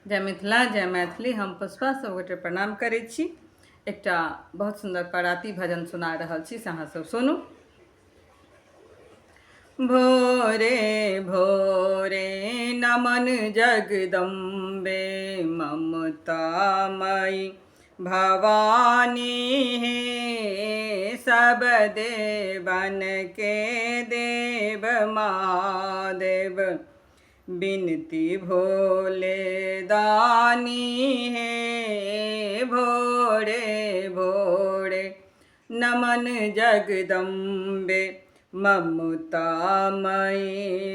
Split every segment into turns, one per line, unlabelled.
जय मिथिला जय मैथिली। हम पुष्पा सबगोटे प्रणाम करै छी। एकटा बहुत सुंदर पराती भजन सुना रहल छी से अहाँ सब सुनू। भोरे भोरे नमन जगदम्बे ममतामयी भवानी हे, सब देवन के देव महादेव बिनती भोले दानी है। भोरे भोरे नमन जगदम्बे ममतामयी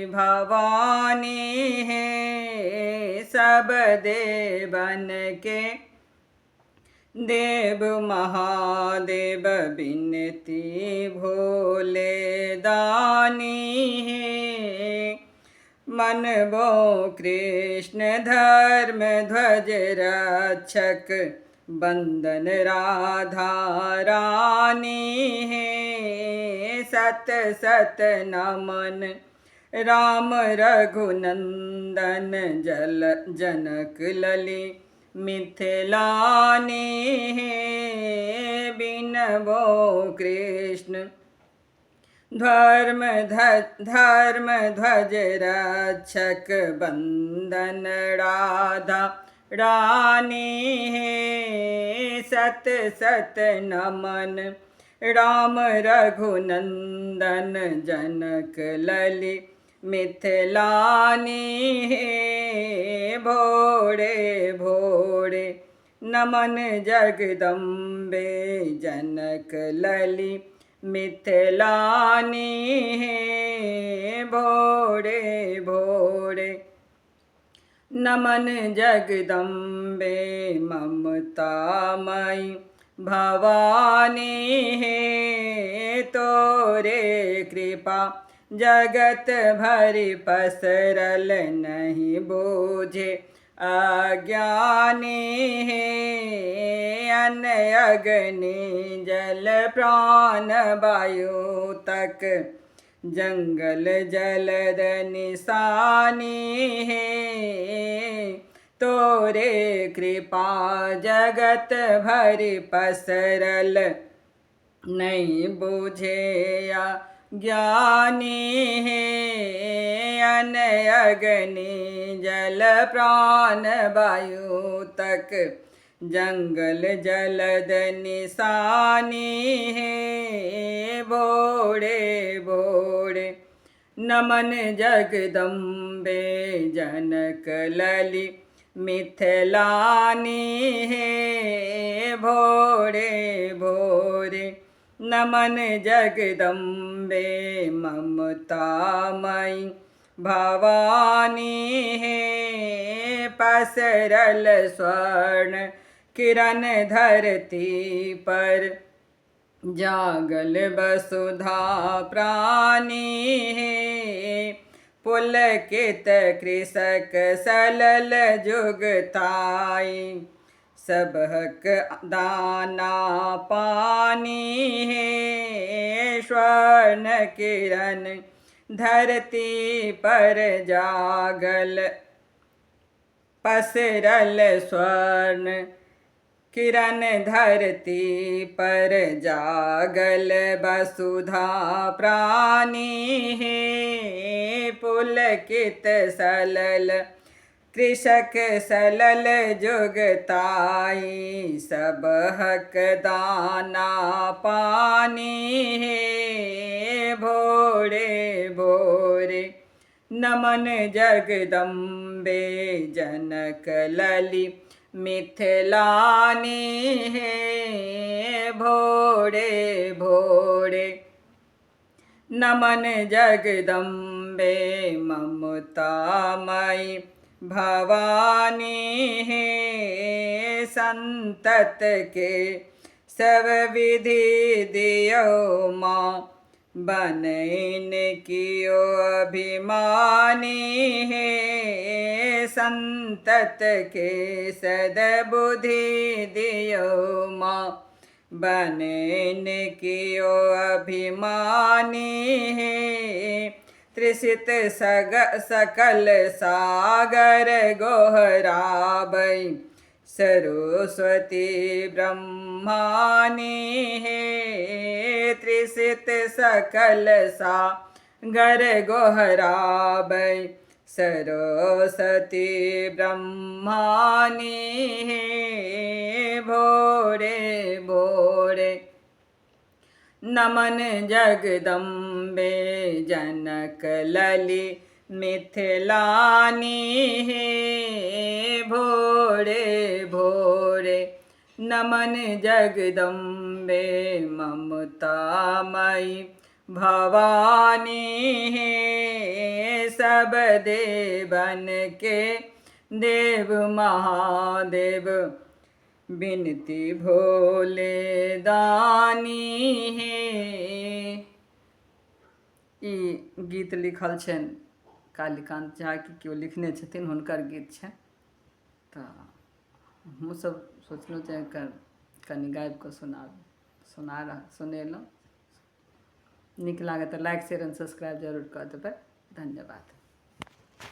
भवानी है, सब देवन के देव महादेव बिनती भोले दानी है। मनबो कृष्ण धर्म ध्वज रक्षक बंदन राधा रानी है। सत सत नमन राम रघुनंदन जल जनक लली मिथिलानी है। बिनबो कृष्ण धर्म ध्वज रक्षक बंदन राधा रानी है। सत सत नमन राम रघुनंदन जनक लली मिथिलानी है। भोरे भोरे नमन जगदम्बे जनक लली मिथिलानी है। भोरे भोरे नमन जगदम्बे ममतामयी भवानी है। तोरे कृपा जगत भरि पसरल नहीं बूझे अज्ञानी है। अन्न अग्नि जल प्राण वायु तक जंगल जलद निशानी है। तोरे कृपा जगत भरि पसरल नहीं बूझे ज्ञानी है। अन्न अग्नि जल प्राण वायु तक जंगल जलद निशानी है। भोरे भोरे नमन जगदम्बे जनक लली मिथिलानी है। भोरे भोरे नमन जगदम्बे ममतामयी भवानी है। पसरल स्वर्ण किरण धरती पर जागल वसुधा प्राणी है। पुलकित कृषक सलल जुगताई सबहक दाना पानी है। स्वर्ण किरण धरती पर जागल पसरल स्वर्ण किरण धरती पर जागल वसुधा प्राणी है। पुलकित सलल कृषक सलल जुगताई सबहक दाना पानी है। भोरे भोरे नमन जगदम्बे जनक लली मिथिलानी है। भोरे भोरे नमन जगदम्बे ममतामयी भवानी है। संतत के सब विधि दियो माँ बनैन कियो अभिमानी है। संतत के सदबुद्धि दियो माँ बनैन कियो अभिमानी है। त्रिषित सकल सागर गोहराबै सरस्वती ब्रह्मानी हे। त्रिषित सकल सागर गोहराबै सरस्वती ब्रह्मानी हे। भोरे भोरे नमन जगदम्बे जनक लली मिथिलानी हे। भोरे भोरे नमन जगदम्बे ममतामयी भवानी हे। सब देवन के देव महादेव बिनती भोले दानी हे। ई गीत लिखल छनि कालीकांत झा के केओ लिखने छथिन, हुनकर गीत छनि। तऽ हमहूँ सब सोचलहुँ जे एकर कनि गाबि कऽ सुनेलहुँ। नीक लागत तऽ लाइक शेयर एंड सब्सक्राइब जरूर कऽ देबै। धन्यवाद।